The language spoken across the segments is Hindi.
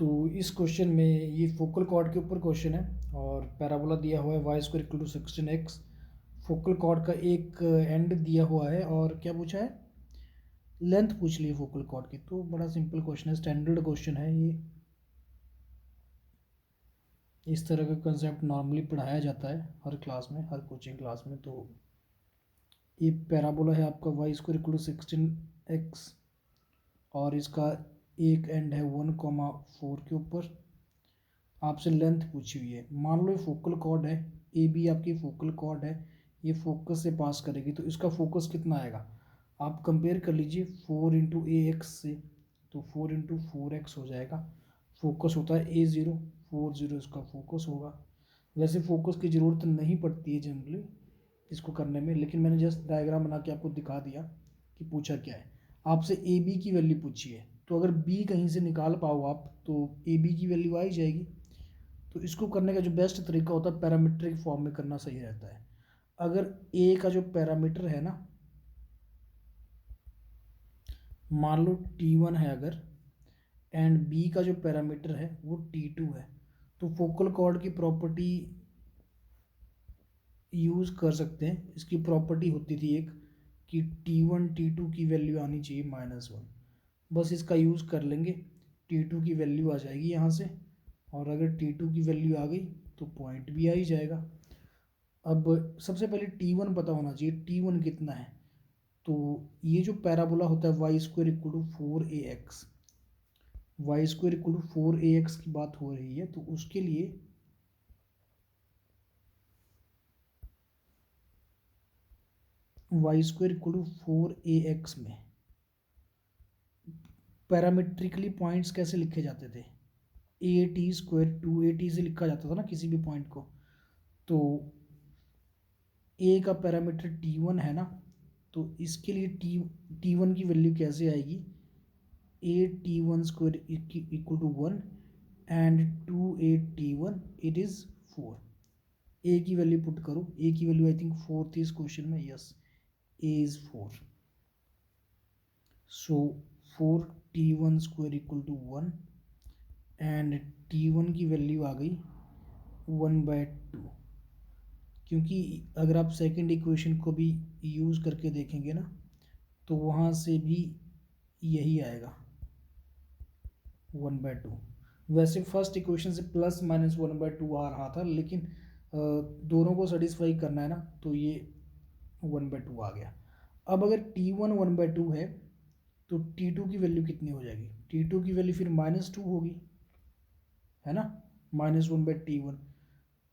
तो इस क्वेश्चन में ये फोकल कॉर्ड के ऊपर क्वेश्चन है और पैराबोला दिया हुआ है y square equal to 16x। Focal chord का एक एंड दिया हुआ है और क्या पूछा है, लेंथ पूछ ली फोकल कॉर्ड की। तो बड़ा सिंपल क्वेश्चन है, स्टैंडर्ड क्वेश्चन है ये। इस तरह का कंसेप्ट नॉर्मली पढ़ाया जाता है हर क्लास में, हर कोचिंग क्लास में। तो ये पैराबोला है आपका Y square equal to 16x और इसका एक एंड है 1,4 के ऊपर। आपसे लेंथ पूछी हुई है। मान लो ये फोकल कॉर्ड है, ए बी आपकी फोकल कॉर्ड है, ये फोकस से पास करेगी तो इसका फोकस कितना आएगा। आप कंपेयर कर लीजिए 4 इंटू ए एक्स से, तो 4 इंटू 4x हो जाएगा। फोकस होता है A0, 4 0 इसका फोकस होगा। वैसे फोकस की ज़रूरत नहीं पड़ती है जनरली इसको करने में, लेकिन मैंने जस्ट डायग्राम बना के आपको दिखा दिया कि पूछा क्या है। आपसे ए बी की वैल्यू पूछी है, तो अगर बी कहीं से निकाल पाओ आप तो ए बी की वैल्यू आ ही जाएगी। तो इसको करने का जो बेस्ट तरीका होता है पैरामीट्रिक फॉर्म में करना सही रहता है। अगर ए का जो पैरामीटर है ना, मान लो T1 है अगर, एंड बी का जो पैरामीटर है वो T2 है, तो फोकल कॉर्ड की प्रॉपर्टी यूज़ कर सकते हैं। इसकी प्रॉपर्टी होती थी एक कि T1 T2 की वैल्यू आनी चाहिए -1। बस इसका यूज़ कर लेंगे, T2 की वैल्यू आ जाएगी यहाँ से, और अगर T2 की वैल्यू आ गई तो पॉइंट भी आ ही जाएगा। अब सबसे पहले T1 पता होना चाहिए, T1 कितना है। तो ये जो पैराबोला होता है y square equal to 4ax, y square equal to 4ax की बात हो रही है, तो उसके लिए Y square equal to 4ax में पैरामेट्रिकली पॉइंट्स कैसे लिखे जाते थे, ए टी स्क्वायर 2at से लिखा जाता था ना किसी भी पॉइंट को। तो ए का पैरामीटर T1 है ना, तो इसके लिए T1 की वैल्यू कैसे आएगी, a T1 square equal to 1 and 2a T1 it is 4। A की वैल्यू पुट करो, ए की वैल्यू आई थिंक 4 थी इस क्वेश्चन में, yes a is 4। So 4T1 square equal to 1 and T1 की वैल्यू आ गई 1/2। क्योंकि अगर आप सेकंड इक्वेशन को भी यूज़ करके देखेंगे ना, तो वहाँ से भी यही आएगा 1/2। वैसे फर्स्ट इक्वेशन से प्लस माइनस 1/2 आ रहा था, लेकिन दोनों को सेटिस्फाई करना है ना, तो ये 1/2 आ गया। अब अगर T1 1/2 है तो T2 की वैल्यू कितनी हो जाएगी, T2 की वैल्यू फिर -2 होगी, है ना, -1/T1।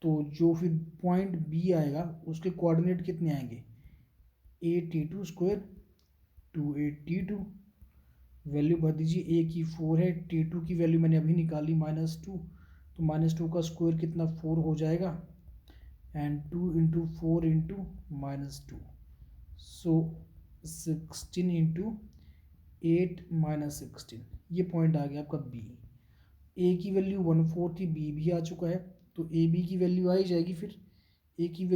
तो जो फिर पॉइंट बी आएगा उसके कोऑर्डिनेट कितने आएंगे, a T2 square 2a T2। Value भर दीजिए, ए की 4 है, T2 की वैल्यू मैंने अभी निकाली -2, तो -2 का स्क्वायर कितना 4 हो जाएगा, and 2 into 4 into -2, so 16 into 8 -16, ये पॉइंट आ गया आपका बी। ए की वैल्यू 1/4 थी, बी भी आ चुका है, तो ए बी की वैल्यू आ ही जाएगी। फिर ए की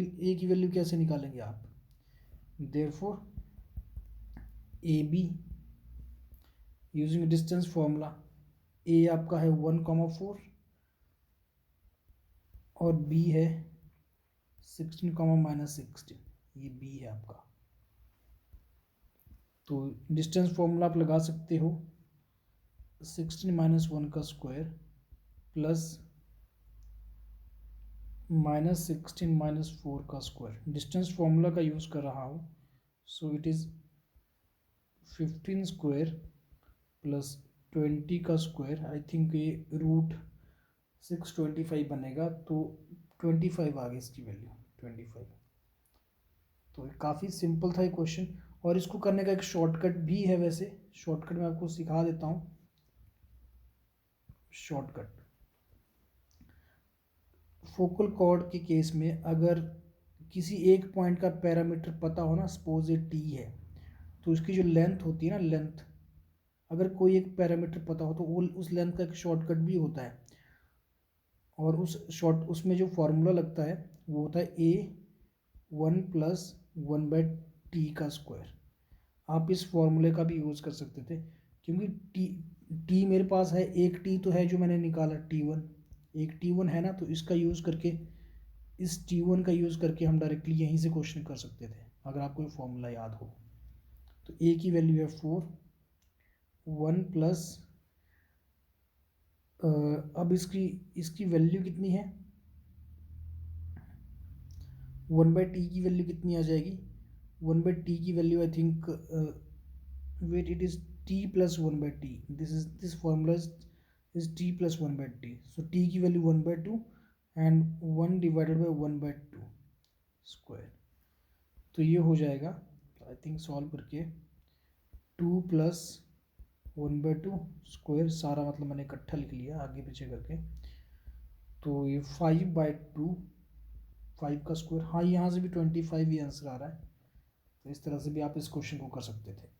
वैल्यू कैसे निकालेंगे आप, therefore A B using distance formula, A आपका है 1,4 और बी है 16, -16, ये बी है आपका। तो डिस्टेंस फॉर्मूला आप लगा सकते हो, 16 - 1 का स्क्वायर प्लस -16 - 4 का स्क्वायर, डिस्टेंस फॉर्मूला का यूज़ कर रहा हूँ। So it is 15 square plus 20 का स्क्वायर, आई थिंक ये √625 बनेगा, तो 25 आ गई इसकी वैल्यू 25। तो काफ़ी सिंपल था ये क्वेश्चन, और इसको करने का एक शॉर्टकट भी है। वैसे शॉर्टकट मैं आपको सिखा देता हूँ। शॉर्टकट फोकल कॉर्ड के केस में अगर किसी एक पॉइंट का पैरामीटर पता हो ना, सपोज ये टी है, तो उसकी जो लेंथ होती है ना, लेंथ, अगर कोई एक पैरामीटर पता हो तो वो उस लेंथ का एक शॉर्टकट भी होता है, और उसमें जो फॉर्मूला लगता है वो होता है A1 + 1/t का स्क्वायर। आप इस फॉर्मूले का भी यूज़ कर सकते थे, क्योंकि टी टी मेरे पास है, एक टी तो है जो मैंने निकाला T1, एक T1 है ना, तो इसका यूज़ करके, इस T1 का यूज़ करके हम डायरेक्टली यहीं से क्वेश्चन कर सकते थे अगर आपको ये फॉर्मूला याद हो। तो ए की वैल्यू है 4, 1 प्लस, अब इसकी इसकी वैल्यू कितनी है, 1/t की वैल्यू कितनी आ जाएगी, 1/t की value I think, wait, it is t plus 1/t, this formula is t plus 1/t, so t की value 1/2 and 1 divided by 1/2 square, तो ये हो जाएगा आई थिंक सॉल्व करके 2 प्लस 1/2 स्क्वायर, सारा मतलब मैंने इकट्ठा लिख लिया आगे पीछे करके, तो ये 5/2, 5 का स्क्वायर, हाँ यहाँ से भी 25 ही आंसर आ रहा है। तो इस तरह से भी आप इस क्वेश्चन को कर सकते थे।